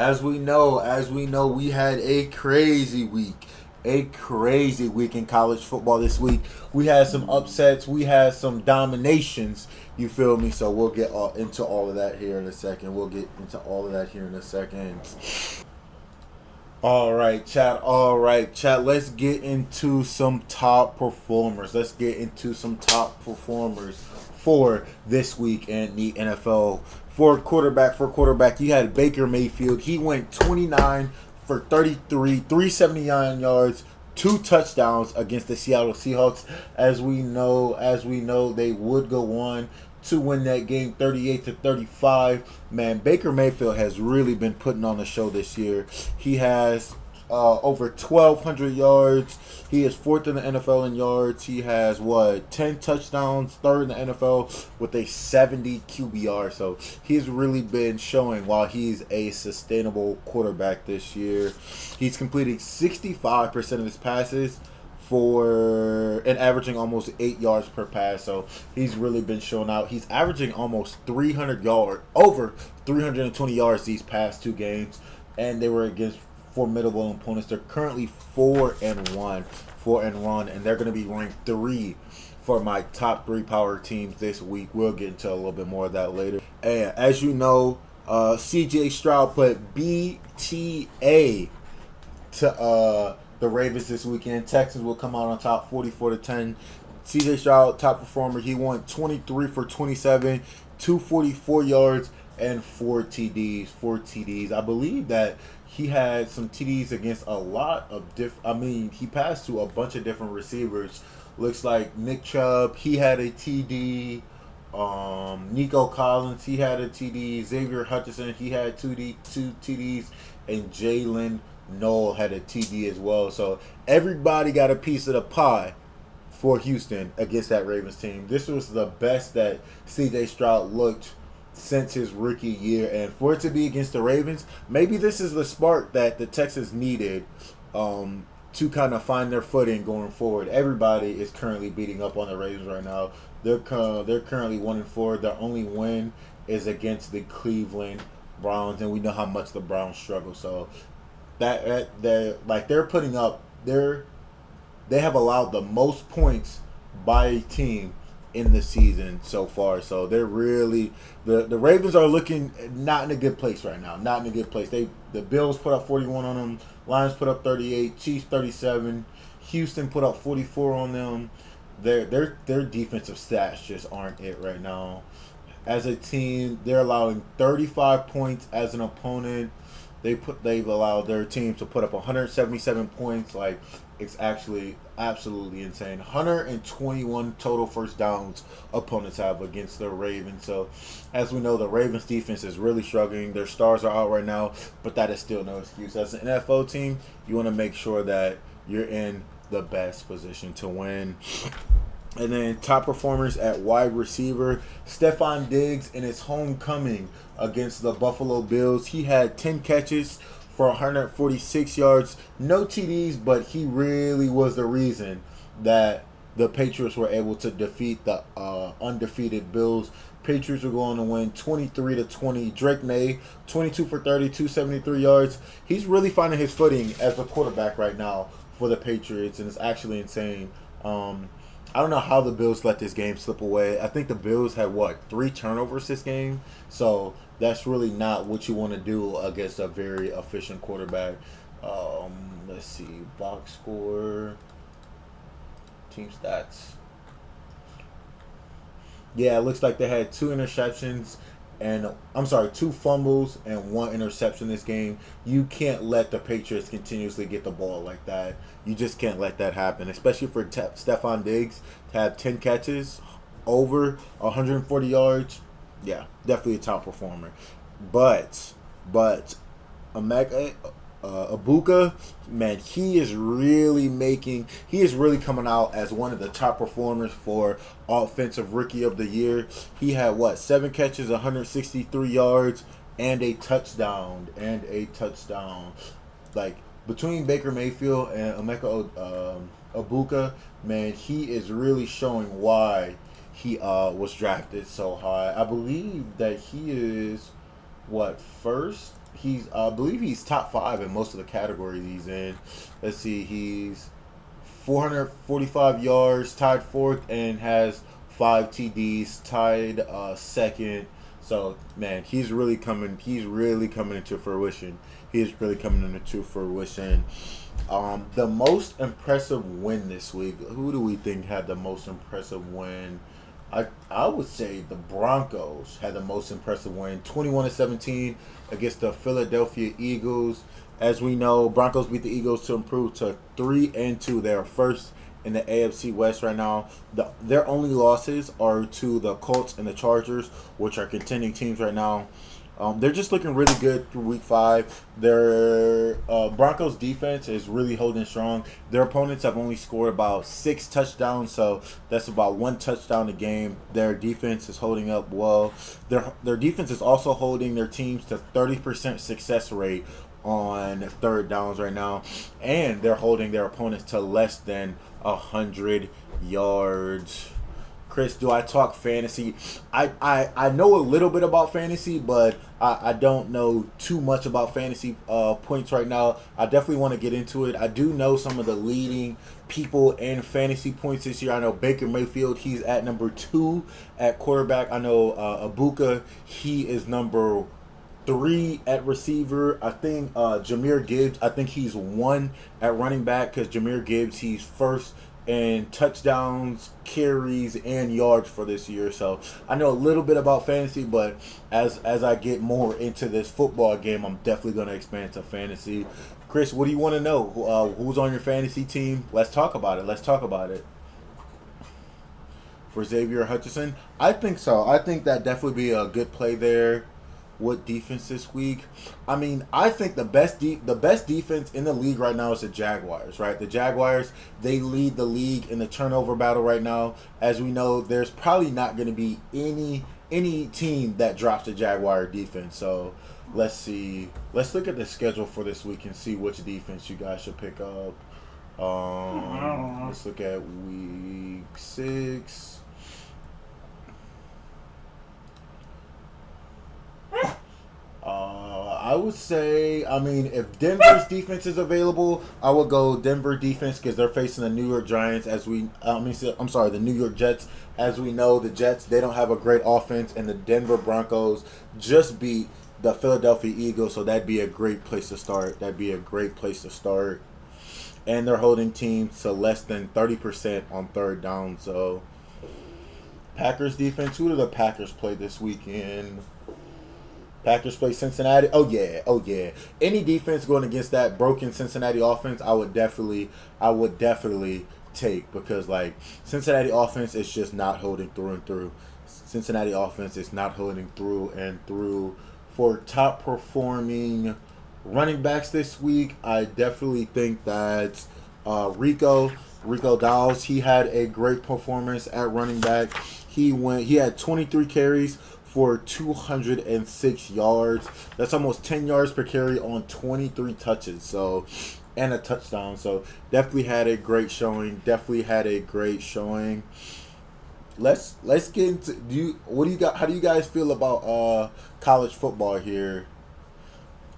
As we know, we had a crazy week. A crazy week in college football this week. We had some upsets. We had some dominations. You feel me? So we'll get into all of that here in a second. All right, chat. All right, chat. Let's get into some top performers. For this week in the NFL. For quarterback, you had Baker Mayfield. He went 29 for 33, 379 yards, two touchdowns against the Seattle Seahawks. As we know, they would go on to win that game 38-35. Man, Baker Mayfield has really been putting on the show this year. He has over 1,200 yards. He is fourth in the NFL in yards. He has 10 touchdowns, third in the NFL with a 70 QBR. So he's really been showing while he's a sustainable quarterback this year. He's completing 65% of his passes for and averaging almost 8 yards per pass. So he's really been showing out. He's averaging almost over 320 yards these past two games, and they were against formidable opponents. They're currently 4-1, and they're going to be ranked 3 for my top 3 power teams this week. We'll get into a little bit more of that later. And as you know, CJ Stroud put BTA to the Ravens this weekend. Texans will come out on top 44-10. CJ Stroud, top performer. He won 23 for 27, 244 yards, and 4 TDs. I believe that he had some TDs against a lot of he passed to a bunch of different receivers. Looks like Nick Chubb, he had a TD. Nico Collins, he had a TD. Xavier Hutchinson, he had two TDs. And Jalen Noel had a TD as well. So everybody got a piece of the pie for Houston against that Ravens team. This was the best that CJ Stroud looked since his rookie year, and for it to be against the Ravens, maybe this is the spark that the Texans needed to kind of find their footing going forward. Everybody is currently beating up on the Ravens right now. They're currently 1-4. Their only win is against the Cleveland Browns, and we know how much the Browns struggle. So they're putting up they have allowed the most points by a team in the season so far. So they're really the Ravens are looking not in a good place right now. Not in a good place. The Bills put up 41 on them. Lions put up 38. Chiefs 37. Houston put up 44 on them. Their defensive stats just aren't it right now. As a team, they're allowing 35 points as an opponent. They've allowed their team to put up 177 points. Like, it's actually absolutely insane. 121 total first downs opponents have against the Ravens. So, as we know, the Ravens defense is really struggling. Their stars are out right now, but that is still no excuse. As an NFL team, you want to make sure that you're in the best position to win. And then top performers at wide receiver, Stephon Diggs in his homecoming against the Buffalo Bills. He had 10 catches for 146 yards. No TDs, but he really was the reason that the Patriots were able to defeat the undefeated Bills. Patriots are going to win 23-20. Drake May, 22 for 30, 273 yards. He's really finding his footing as a quarterback right now for the Patriots, and it's actually insane. I don't know how the Bills let this game slip away. I think the Bills had, 3 turnovers this game? So that's really not what you want to do against a very efficient quarterback. Let's see. Box score. Team stats. Yeah, it looks like they had 2 interceptions. Two fumbles and 1 interception this game. You can't let the Patriots continuously get the ball like that. You just can't let that happen, especially for Stephon Diggs to have 10 catches, over 140 yards. Yeah, definitely a top performer. But Abuka, man, he is really coming out as one of the top performers for Offensive Rookie of the Year. He had 7 catches, 163 yards, and a touchdown. Like, between Baker Mayfield and Emeka Abuka, man, he is really showing why he was drafted so high. I believe that he is first He's I believe he's top five in most of the categories he's in. Let's see, he's 445 yards, tied fourth, and has five TDs, tied second. So man, he's really coming. He's really coming into fruition. He's really coming into fruition. The most impressive win this week. Who do we think had the most impressive win? I would say the Broncos had the most impressive win, 21-17 against the Philadelphia Eagles. As we know, Broncos beat the Eagles to improve to 3-2. They are first in the AFC West right now. Their only losses are to the Colts and the Chargers, which are contending teams right now. They're just looking really good through week 5. Their Broncos defense is really holding strong. Their opponents have only scored about 6 touchdowns, so that's about 1 touchdown a game. Their defense is holding up well. Their defense is also holding their teams to 30% success rate on third downs right now, and they're holding their opponents to less than 100 yards. Chris, do I talk fantasy? I know a little bit about fantasy, but I don't know too much about fantasy points right now. I definitely want to get into it. I do know some of the leading people in fantasy points this year. I know Baker Mayfield, he's at number 2 at quarterback. I know Abuka, he is number 3 at receiver. I think Jahmyr Gibbs, I think he's 1 at running back because Jahmyr Gibbs, he's first and touchdowns, carries, and yards for this year. So I know a little bit about fantasy, but as I get more into this football game, I'm definitely going to expand to fantasy. Chris, what do you want to know? Who's on your fantasy team? Let's talk about it. Let's talk about it. For Xavier Hutchinson, I think so. I think that definitely be a good play there. What defense this week? I mean, I think the best defense in the league right now is the Jaguars, right? The Jaguars, they lead the league in the turnover battle right now. As we know, there's probably not going to be any team that drops the Jaguar defense. So let's see. Let's look at the schedule for this week and see which defense you guys should pick up. Let's look at week 6. I would say, I mean, if Denver's defense is available, I would go Denver defense because they're facing the New York Giants. The New York Jets. As we know, the Jets, they don't have a great offense, and the Denver Broncos just beat the Philadelphia Eagles, so that'd be a great place to start. And they're holding teams to less than 30% on third down. So, Packers defense. Who do the Packers play this weekend? Packers play Cincinnati. Oh yeah. Any defense going against that broken Cincinnati offense, I would definitely take, because like Cincinnati offense is just not holding through and through. Cincinnati offense is not holding through and through. For top performing running backs this week, I definitely think that Rico Dowdle, he had a great performance at running back. He had 23 carries for 206 yards. That's almost 10 yards per carry on 23 touches. So, and a touchdown. So, definitely had a great showing. Let's get into how do you guys feel about college football here?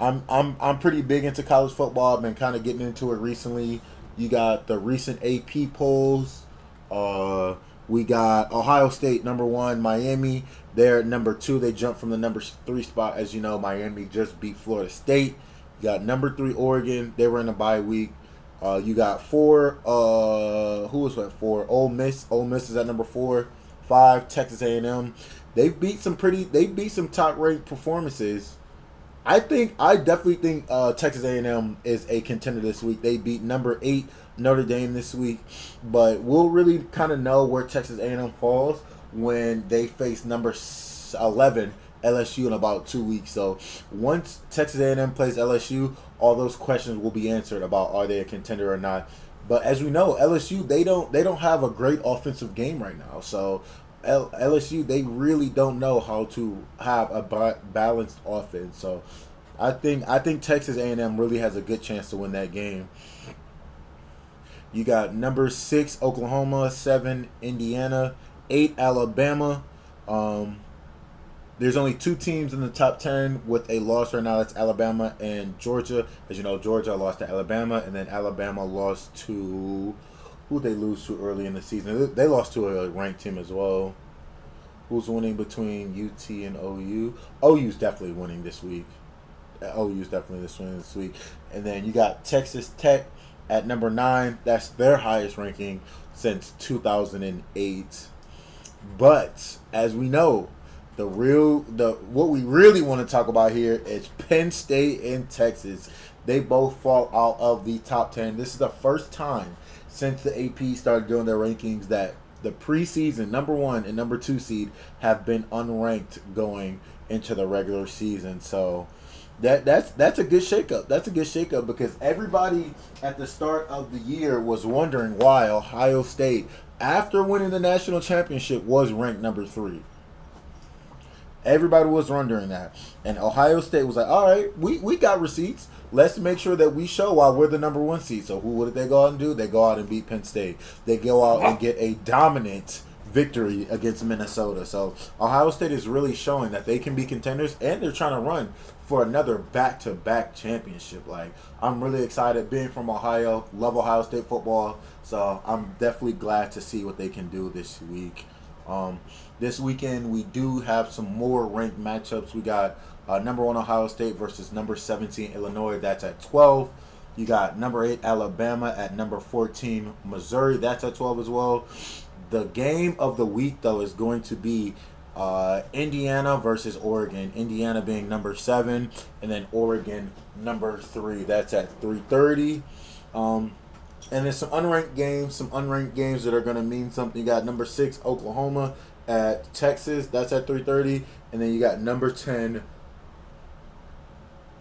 I'm pretty big into college football. I've been kind of getting into it recently. You got the recent AP polls. We got Ohio State number 1, Miami. They're number 2. They jumped from the number 3 spot. As you know, Miami just beat Florida State. You got number 3 Oregon. They were in a bye week. You got 4. Who was that? 4. Ole Miss. Ole Miss is at number 4. 5. Texas A&M. They beat some top ranked performances. I definitely think Texas A&M is a contender this week. They beat number 8 Notre Dame this week, but we'll really kind of know where Texas A&M falls when they face number 11 LSU in about 2 weeks. So once Texas A&M plays LSU, all those questions will be answered about are they a contender or not. But as we know, LSU they don't have a great offensive game right now. So LSU, they really don't know how to have a balanced offense. So I think Texas A&M really has a good chance to win that game. You got number 6 Oklahoma, 7 Indiana, 8 Alabama. There's only two teams in the top 10 with a loss right now. That's Alabama and Georgia. As you know, Georgia lost to Alabama, and then Alabama lost to who they lose to early in the season. They lost to a ranked team as well. Who's winning between UT and OU? OU's definitely winning this week. OU's definitely winning this week. And then you got Texas Tech at number 9. That's their highest ranking since 2008. But as we know, what we really want to talk about here is Penn State and Texas. They both fall out of the top 10. This is the first time since the AP started doing their rankings that the preseason number 1 and number 2 seed have been unranked going into the regular season. So that's a good shakeup. That's a good shakeup because everybody at the start of the year was wondering why Ohio State, after winning the national championship, was ranked number 3. Everybody was wondering that. And Ohio State was like, all right, we got receipts. Let's make sure that we show why we're the number 1 seed. So what did they go out and do? They go out and beat Penn State. They go out and get a dominant victory against Minnesota. So Ohio State is really showing that they can be contenders, and they're trying to run for another back-to-back championship. Like, I'm really excited being from Ohio, love Ohio State football. So I'm definitely glad to see what they can do this week. This weekend, we do have some more ranked matchups. We got number 1 Ohio State versus number 17 Illinois. That's at 12. You got number 8 Alabama at number 14 Missouri. That's at 12 as well. The game of the week, though, is going to be Indiana versus Oregon. Indiana being number 7, and then Oregon number 3. That's at 3:30. And there's some unranked games that are going to mean something. You got number 6 Oklahoma at Texas. That's at 3:30. And then you got number 10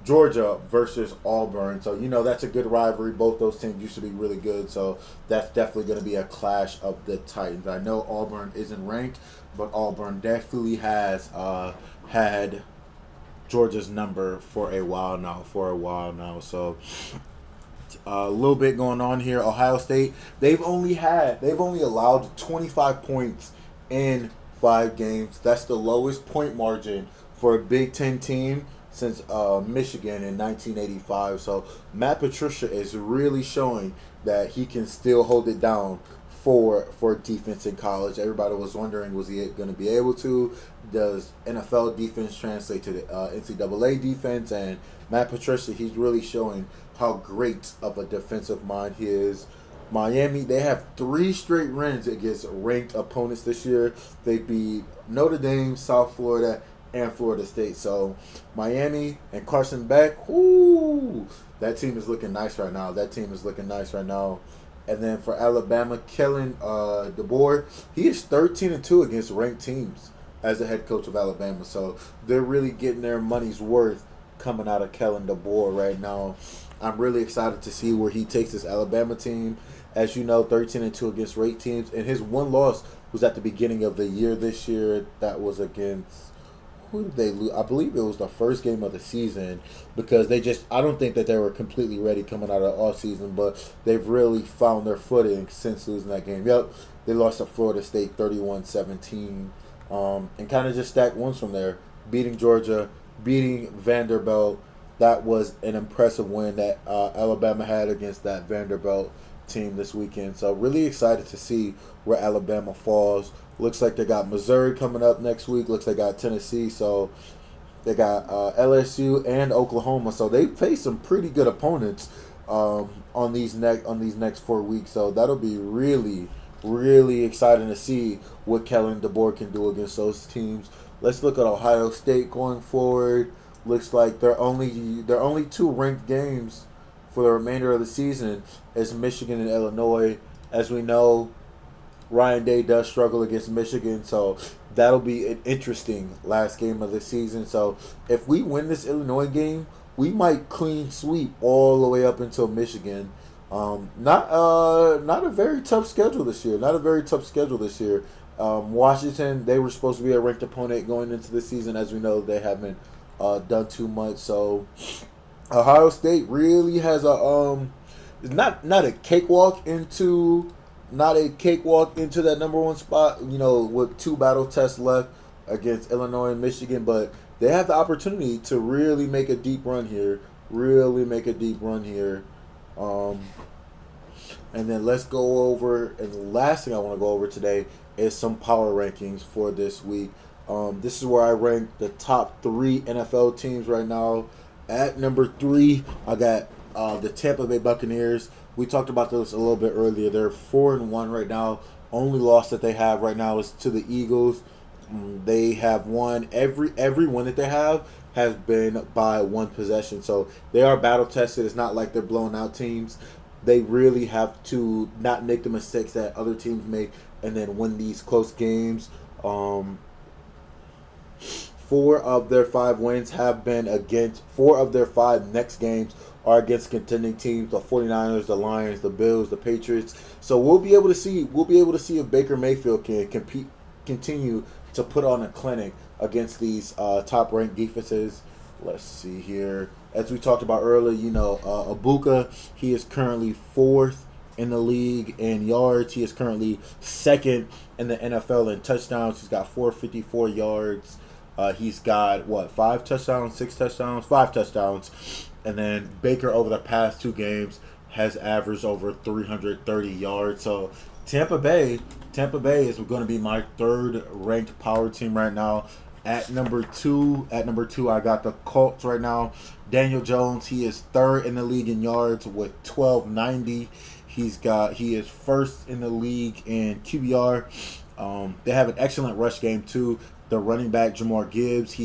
Georgia versus Auburn. So, that's a good rivalry. Both those teams used to be really good. So, that's definitely going to be a clash of the Titans. I know Auburn isn't ranked, but Auburn definitely has had Georgia's number for a while now. So, a little bit going on here. Ohio State, they've only allowed 25 points in 5 games. That's the lowest point margin for a Big Ten team since Michigan in 1985. So Matt Patricia is really showing that he can still hold it down for defense in college. Everybody was wondering, was he going to be able to? Does NFL defense translate to the NCAA defense? And Matt Patricia, he's really showing how great of a defensive mind he is. Miami, they have 3 straight wins against ranked opponents this year. They beat Notre Dame, South Florida, and Florida State. So Miami and Carson Beck, that team is looking nice right now. And then for Alabama, Kellen DeBoer, he is 13-2 against ranked teams as the head coach of Alabama. So they're really getting their money's worth coming out of Kellen DeBoer right now. I'm really excited to see where he takes this Alabama team. As you know, 13-2 against ranked teams. And his one loss was at the beginning of the year this year. That was against, who did they lose? I believe it was the first game of the season, because I don't think that they were completely ready coming out of the offseason, but they've really found their footing since losing that game. Yep, they lost to Florida State 31-17, and kind of just stacked wins from there, beating Georgia, beating Vanderbilt. That was an impressive win that Alabama had against that Vanderbilt team this weekend. So really excited to see where Alabama falls. Looks like they got Missouri coming up next week. Looks like they got Tennessee. So they got LSU and Oklahoma. So they face some pretty good opponents on these next 4 weeks. So that'll be really, really exciting to see what Kellen DeBoer can do against those teams. Let's look at Ohio State going forward. Looks like they're only 2 ranked games for the remainder of the season as Michigan and Illinois. As we know, Ryan Day does struggle against Michigan, so that'll be an interesting last game of the season. So if we win this Illinois game, we might clean sweep all the way up until Michigan. Not a very tough schedule this year. Washington, they were supposed to be a ranked opponent going into the season. As we know, they haven't done too much. So Ohio State really has not a cakewalk into that number 1 spot. With 2 battle tests left, against Illinois and Michigan, but they have the opportunity to really make a deep run here. Really make a deep run here. Um, and then let's go over, and the last thing I want to go over today is some power rankings for this week. This is where I rank the top 3 NFL teams right now. At number 3, I got the Tampa Bay Buccaneers. We talked about this a little bit earlier. They're 4-1 right now. Only loss that they have right now is to the Eagles. They have won every one that they have has been by one possession. So they are battle tested. It's not like they're blowing out teams. They really have to not make the mistakes that other teams make and then win these close games. 4 of their 5 next games are against contending teams: the 49ers, the Lions, the Bills, the Patriots. So we'll be able to see if Baker Mayfield can continue to put on a clinic against these top ranked defenses. Let's see here. As we talked about earlier, Abuka, he is currently 4th in the league in yards. He is currently 2nd in the NFL in touchdowns. He's got 454 yards. He's got 5 touchdowns, 6 touchdowns, 5 touchdowns. And then Baker over the past 2 games has averaged over 330 yards. So Tampa Bay is going to be my 3rd ranked power team right now. At number 2, I got the Colts right now. Daniel Jones, he is 3rd in the league in yards with 1290. He is 1st in the league in QBR. They have an excellent rush game too. The running back Jamar Gibbs,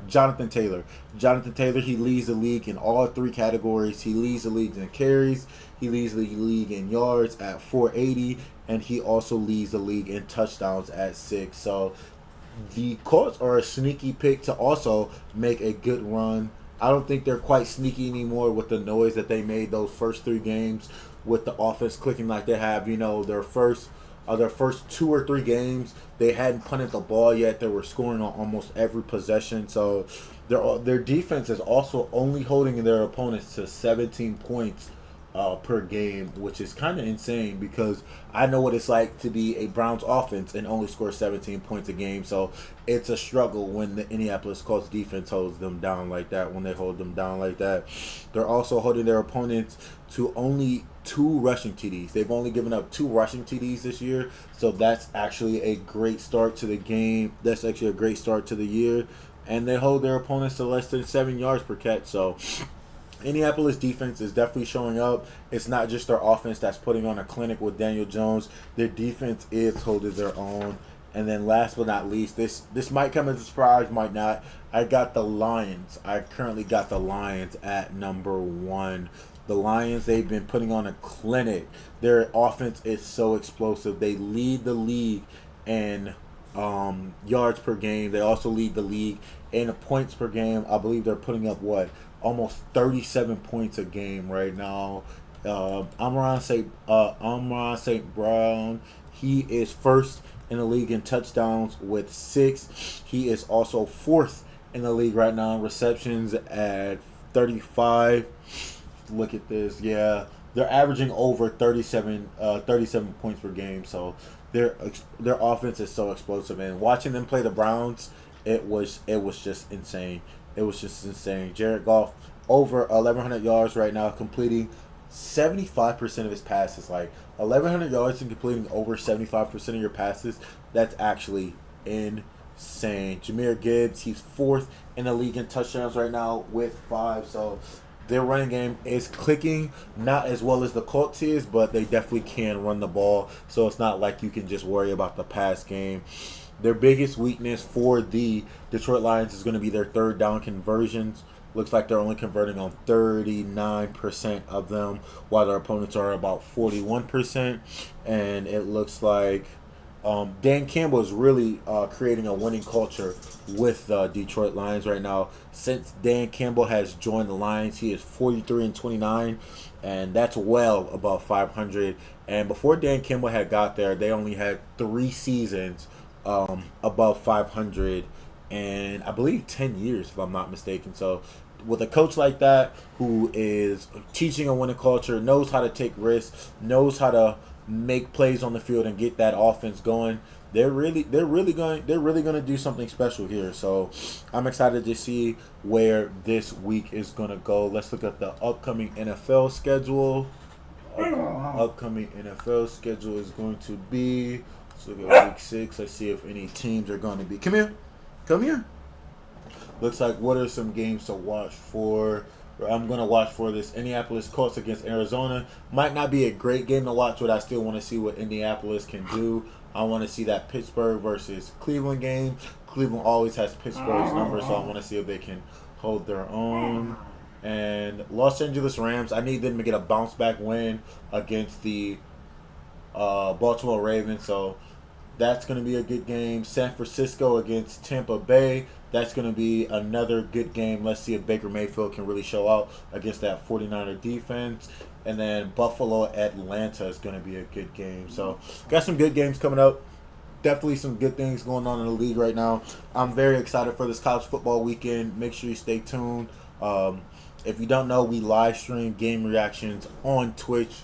Jonathan Taylor. Jonathan Taylor, he leads the league in all 3 categories. He leads the league in carries. He leads the league in yards at 480, and he also leads the league in touchdowns at 6. So the Colts are a sneaky pick to also make a good run. I don't think they're quite sneaky anymore with the noise that they made those first 3 games with the offense clicking like they have. Their first 2 or 3 games, they hadn't punted the ball yet. They were scoring on almost every possession. So their defense is also only holding their opponents to 17 points per game, which is kind of insane because I know what it's like to be a Browns offense and only score 17 points a game. So it's a struggle when the Indianapolis Colts defense holds them down like that, when they hold them down like that. They're also holding their opponents to only 2 rushing TDs. They've only given up 2 rushing TDs this year. So that's actually a great start to the game. That's actually a great start to the year. And they hold their opponents to less than 7 yards per catch. So Indianapolis defense is definitely showing up. It's not just their offense that's putting on a clinic with Daniel Jones. Their defense is holding their own. And then last but not least, this might come as a surprise, might not. I got the Lions. I currently got the Lions at number 1. The Lions, they've been putting on a clinic. Their offense is so explosive. They lead the league in yards per game. They also lead the league in points per game. I believe they're putting up almost 37 points a game right now. Amon St. Brown, he is 1st in the league in touchdowns with 6. He is also 4th in the league right now in receptions at 35. Look at this. Yeah, they're averaging over 37 points per game. So their offense is so explosive. And watching them play the Browns, it was just insane. It was just insane. Jared Goff over 1,100 yards right now, completing 75% of his passes. Like 1,100 yards and completing over 75% of your passes. That's actually insane. Jahmyr Gibbs, he's 4th in the league in touchdowns right now with 5. So their running game is clicking, not as well as the Colts is, but they definitely can run the ball. So it's not like you can just worry about the pass game. Their biggest weakness for the Detroit Lions is going to be their 3rd down conversions. Looks like they're only converting on 39% of them, while their opponents are about 41%. And it looks like Dan Campbell is really creating a winning culture with the Detroit Lions right now. Since Dan Campbell has joined the Lions, he is 43-29, and that's well above 500. And before Dan Campbell had got there, they only had 3 seasons above 500, and I believe 10 years, if I'm not mistaken. So with a coach like that who is teaching a winning culture, knows how to take risks, knows how to make plays on the field and get that offense going, they're really going to do something special here. So I'm excited to see where this week is going to go. Let's look at the upcoming NFL schedule. Upcoming NFL schedule is going to be, let's look at week 6. Let's see if any teams are going to be. Come here. Looks like what are some games to watch for? I'm going to watch for this Indianapolis Colts against Arizona. Might not be a great game to watch, but I still want to see what Indianapolis can do. I want to see that Pittsburgh versus Cleveland game. Cleveland always has Pittsburgh's number, so I want to see if they can hold their own. And Los Angeles Rams, I need them to get a bounce back win against the Baltimore Ravens. So that's going to be a good game. San Francisco against Tampa Bay. That's going to be another good game. Let's see if Baker Mayfield can really show out against that 49er defense. And then Buffalo Atlanta is going to be a good game. So got some good games coming up. Definitely some good things going on in the league right now. I'm very excited for this college football weekend. Make sure you stay tuned. If you don't know, we live stream game reactions on Twitch.